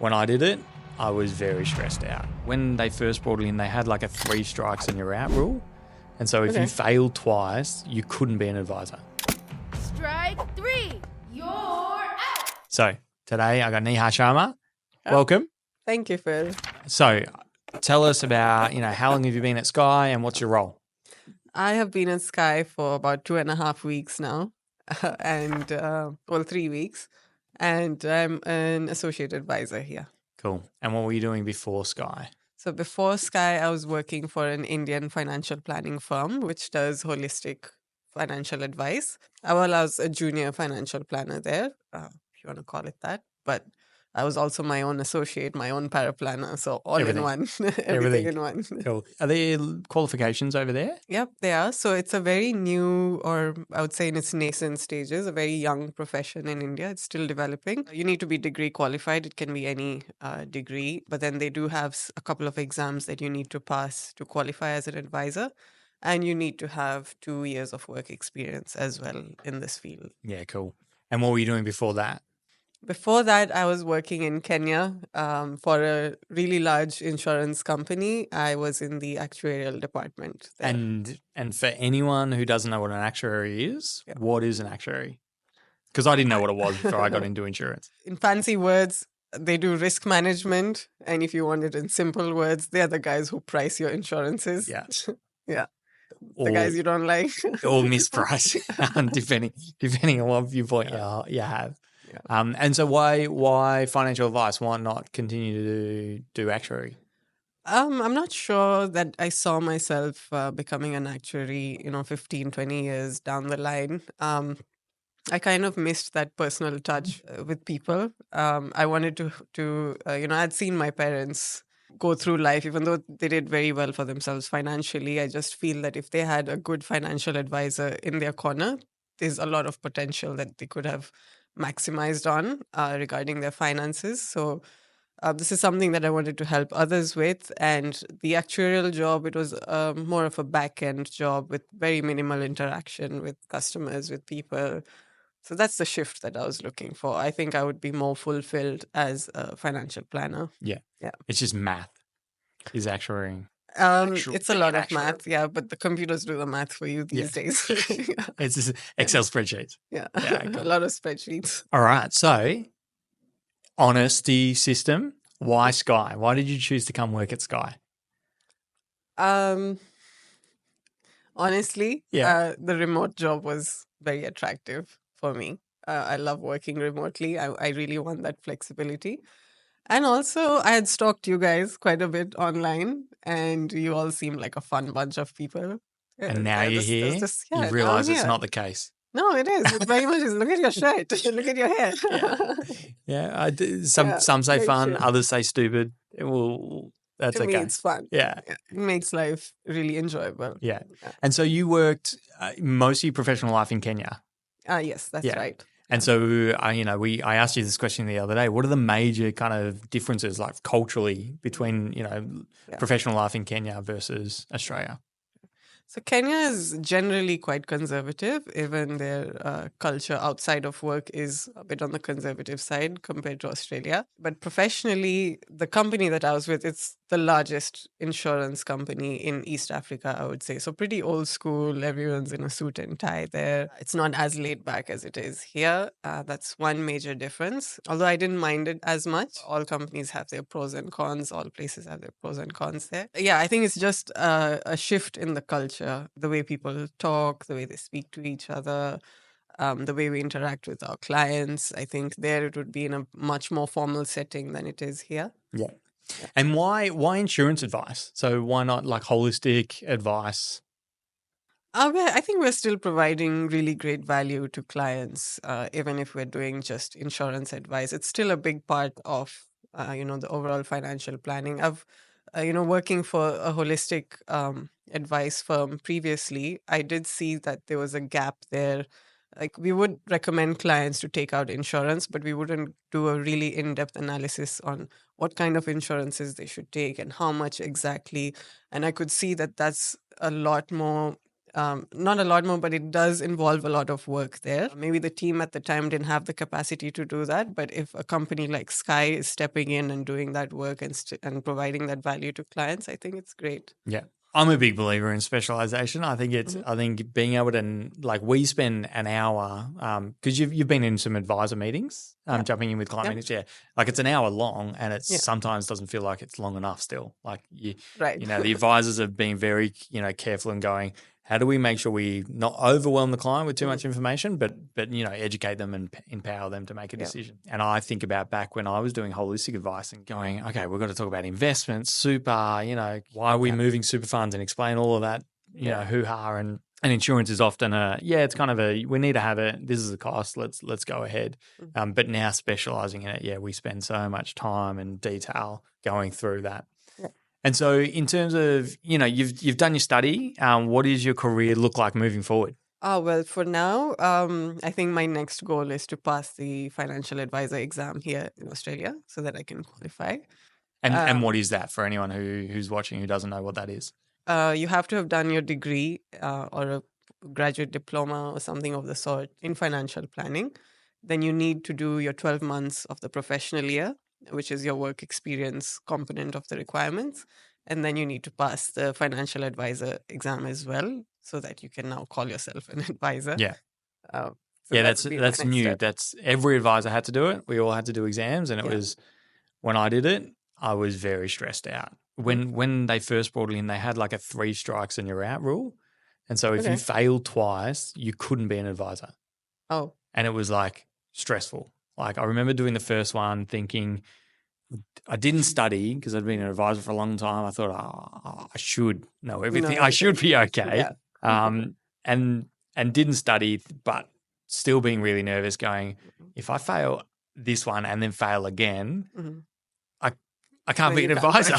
When I did it, I was very stressed out. When they first brought it in, they had like a 3 strikes and you're out rule. And so if you failed twice, you couldn't be an advisor. Strike 3, you're out. So today I got Neha Sharma. Welcome. Thank you, Phil. So tell us about, how long have you been at Skye and what's your role? I have been at Skye for about 2.5 weeks now, and 3 weeks, and I'm an associate advisor here. Cool. And what were you doing before Skye? So before Skye, I was working for an Indian financial planning firm, which does holistic financial advice. I was a junior financial planner there, if you want to call it that. But I was also my own associate, my own paraplanner, so all Everything. in one, everything in one. Cool. Are there qualifications over there? Yep, they are. So it's a very new, or I would say in its nascent stages, a very young profession in India. It's still developing. You need to be degree qualified. It can be any degree, but then they do have a couple of exams that you need to pass to qualify as an advisor. And you need to have 2 years of work experience as well in this field. Yeah, cool. And what were you doing before that? Before that, I was working in Kenya for a really large insurance company. I was in the actuarial department there. And for anyone who doesn't know what an actuary is, What is an actuary? Because I didn't know what it was before I got into insurance. In fancy words, they do risk management. And if you want it in simple words, they're the guys who price your insurances. Yeah. Yeah. The guys you don't like. Or misprice, depending on what viewpoint you have. Yeah. And so why financial advice? Why not continue to do actuary? I'm not sure that I saw myself becoming an actuary, 15, 20 years down the line. I kind of missed that personal touch with people. I wanted to I'd seen my parents go through life, even though they did very well for themselves financially. I just feel that if they had a good financial advisor in their corner, there's a lot of potential that they could have maximized on regarding their finances. So this is something that I wanted to help others with. And the actuarial job, it was more of a back-end job with very minimal interaction with customers, with people. So that's the shift that I was looking for. I think I would be more fulfilled as a financial planner. Yeah. Yeah. It's just math is actuarying. It's a lot of math, but the computers do the math for you these days. It's just Excel spreadsheets. Yeah, cool. A lot of spreadsheets. All right. So, honesty system. Why Skye? Why did you choose to come work at Skye? Honestly, the remote job was very attractive for me. I love working remotely. I really want that flexibility. And also, I had stalked you guys quite a bit online, and you all seem like a fun bunch of people. And now you're here, you realise it's not the case. No, it is. It very much is. Look at your shirt. Look at your hair. Some say fun, true. others say stupid. That's to okay. me, it's fun. Yeah. It makes life really enjoyable. Yeah. And so you worked most of your professional life in Kenya. Yes, that's right. And so, I asked you this question the other day. What are the major kind of differences, like culturally, between, professional life in Kenya versus Australia? So Kenya is generally quite conservative. Even their culture outside of work is a bit on the conservative side compared to Australia. But professionally, the company that I was with, it's the largest insurance company in East Africa, I would say. So pretty old school. Everyone's in a suit and tie there. It's not as laid back as it is here. That's one major difference. Although I didn't mind it as much. All companies have their pros and cons. All places have their pros and cons there. Yeah, I think it's just a shift in the culture, the way people talk, the way they speak to each other, the way we interact with our clients. I think there it would be in a much more formal setting than it is here. Yeah. And why insurance advice? So why not like holistic advice? I think we're still providing really great value to clients, even if we're doing just insurance advice. It's still a big part of, the overall financial planning. I've, working for a holistic advice firm previously, I did see that there was a gap there. Like we would recommend clients to take out insurance, but we wouldn't do a really in-depth analysis on what kind of insurances they should take and how much exactly. And I could see that that's a lot more Not a lot more, but it does involve a lot of work there. Maybe the team at the time didn't have the capacity to do that, but if a company like Skye is stepping in and doing that work and providing that value to clients, I think it's great. Yeah. I'm a big believer in specialization. I think I think being able to, like, we spend an hour, because you've been in some advisor meetings, jumping in with client meetings. Yeah. Like, it's an hour long, and it sometimes doesn't feel like it's long enough still. Like, the advisors have been very, careful in going, how do we make sure we not overwhelm the client with too much information, but educate them and empower them to make a decision? And I think about back when I was doing holistic advice and going, okay, we've got to talk about investments, super, why are we moving super funds, and explain all of that, hoo-ha, and insurance is often it's kind of we need to have it. This is the cost. Let's go ahead. But now specializing in it, we spend so much time and detail going through that. And so in terms of, you've done your study, what does your career look like moving forward? Well, for now, I think my next goal is to pass the financial advisor exam here in Australia so that I can qualify. And what is that for anyone who's watching who doesn't know what that is? You have to have done your degree or a graduate diploma or something of the sort in financial planning. Then you need to do your 12 months of the professional year, which is your work experience component of the requirements. And then you need to pass the financial advisor exam as well so that you can now call yourself an advisor. Yeah. So that's new. step. That's every advisor had to do it. We all had to do exams, and it was, when I did it, I was very stressed out. When they first brought it in, they had like a 3 strikes and you're out rule. And so if you failed twice, you couldn't be an advisor. Oh. And it was like stressful. Like, I remember doing the first one thinking, I didn't study because I'd been an advisor for a long time. I thought, I should know everything. I should be okay. And didn't study, but still being really nervous going, if I fail this one and then fail again, I can't be an advisor.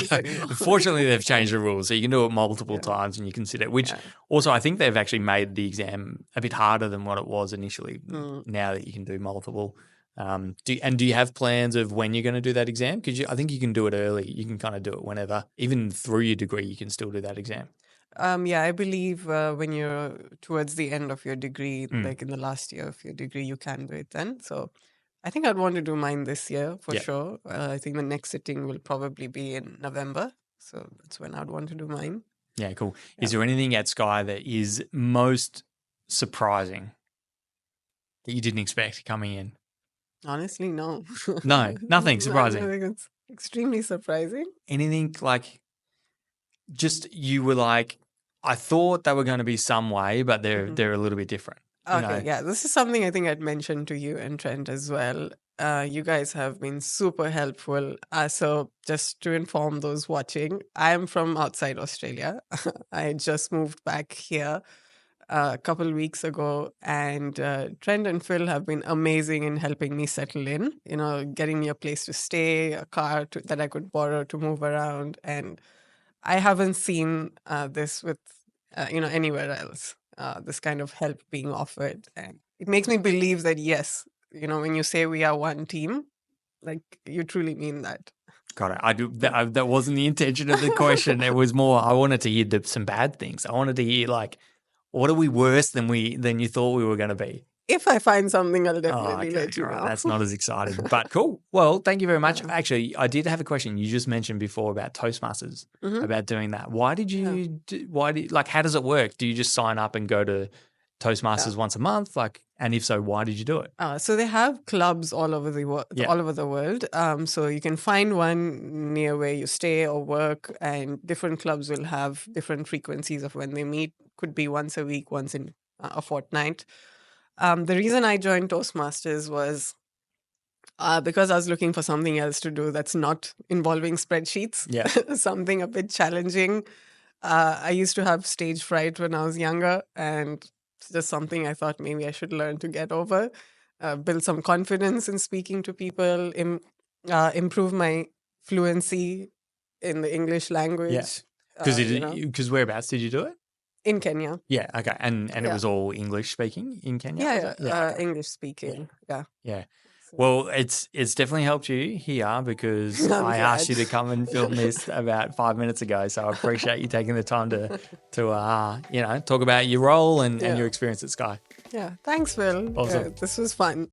Fortunately, they've changed the rules, so you can do it multiple times and you can sit it, which also I think they've actually made the exam a bit harder than what it was initially now that you can do multiple. Do you have plans of when you're going to do that exam? Because I think you can do it early. You can kind of do it whenever. Even through your degree, you can still do that exam. I believe when you're towards the end of your degree, like in the last year of your degree, you can do it then. So I think I'd want to do mine this year for sure. I think the next sitting will probably be in November. So that's when I'd want to do mine. Yeah, cool. Is there anything at Skye that is most surprising that you didn't expect coming in? Honestly, no. No, nothing surprising. I think it's extremely surprising. Anything like, just you were like, I thought they were going to be some way, but they're a little bit different. Okay, this is something I think I'd mentioned to you and Trent as well. You guys have been super helpful. So just to inform those watching, I'm from outside Australia. I just moved back here a couple of weeks ago, and Trent and Phil have been amazing in helping me settle in, getting me a place to stay, a car that I could borrow to move around. And I haven't seen this with, anywhere else, this kind of help being offered. And it makes me believe that, yes, when you say we are one team, like, you truly mean that. Got it. I do. That wasn't the intention of the question. It was more, I wanted to hear some bad things. I wanted to hear, like, what are we worse than you thought we were going to be? If I find something, I'll definitely let you know. Right. That's not as exciting, but cool. Well, thank you very much. Actually, I did have a question. You just mentioned before about Toastmasters, about doing that. Why did you? How does it work? Do you just sign up and go to Toastmasters once a month? And if so, why did you do it? So they have clubs all over the world. So you can find one near where you stay or work, and different clubs will have different frequencies of when they meet. Could be once a week, once in a fortnight. The reason I joined Toastmasters was because I was looking for something else to do that's not involving spreadsheets. Yeah. Something a bit challenging. I used to have stage fright when I was younger, and it's just something I thought maybe I should learn to get over, build some confidence in speaking to people, improve my fluency in the English language. Yeah. Because whereabouts did you do it? In Kenya. Yeah, okay. And it was all English speaking in Kenya? Yeah. English speaking. Yeah. Yeah. Well, it's definitely helped you here because I asked you to come and film this about 5 minutes ago. So I appreciate you taking the time to talk about your role and your experience at Skye. Yeah, thanks, Will. Awesome. This was fun.